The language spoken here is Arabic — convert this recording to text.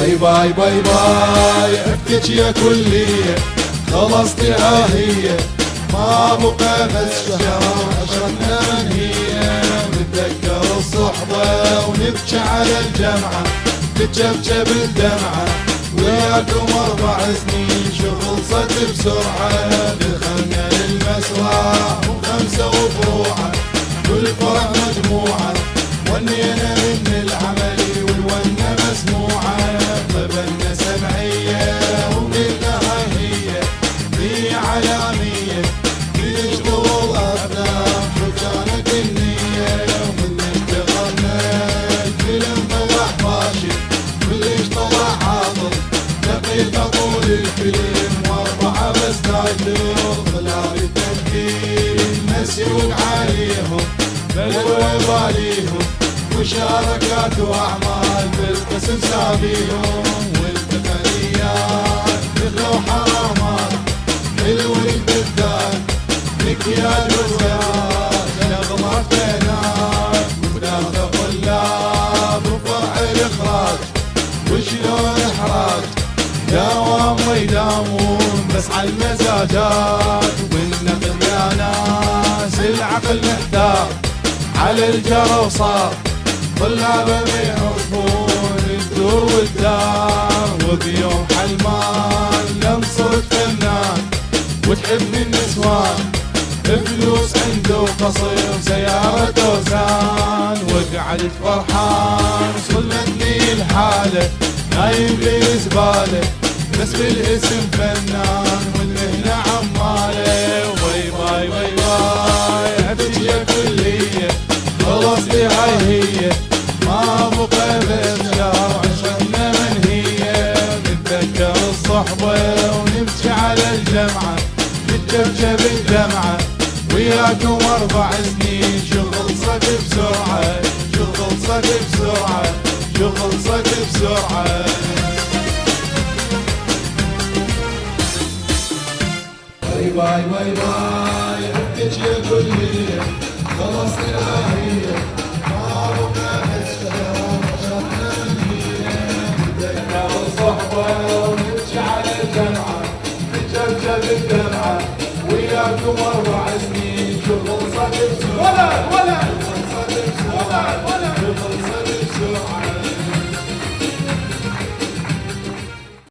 باي باي باي باي عفتك يا كلية خلصتي هي ما بقى بس شهر عشرتنا من هي نتذكر الصحبة ونبكي على الجمعة تتشبشب الدمعة وياكم 4 سنين شغل صد بسرعة دخلنا للمسرح و5 وفروعة كل فرح مجموعة ونينا من العمل والونة مسموعة طبلنا سمعية وقلنا هي علامية بيشغل الأفلام شو كانت النية ومن انتقلنا الفيلم طلع فاشل والليش طلع عاطل دقيقة طول الفيلم و4 بس تايتل خلال التمثيل مسيوق عليهم بلوى باليهم وشاركات واعمال بالقسم سابيهم والتقنيات مثلوا حرامات الولد بالذات مكياج وزيات نغمر بينات وناخذ طلاب وفرع الاخراج وشلون احراج داوم ويداومون بس على المزاجات والنقل يا ناس العقل محتار على الجرى وصار طلابه بيعرفون الدور والدار وبيوم حلمان لم صرت فنان وتحبني النسوان فلوس عنده قصير سيارة توزان وقعدت فرحان صلتني الحالة نايم لي زبالة بس بالاسم فنان والمهنة عمالة وي باي باي باي عفتك يا كلية خلصتي هي ما بقى بشهر عشرتنا من هي نتذكر الصحبة ونبكي على الجمعة نتشبشب الدمعة وياكم 4 سنين شغل صد بسرعة شغل صد بسرعة شغل صد بسرعة باي باي باي باي عفتك يا كلية خلصتي هي ما بقى بس شهر عشرتنا من هي نتذكر الصحبة ونبكي على الجمعة نتشبشب الدمعة وياكم 4 سنين شغل صد بسرعة ولا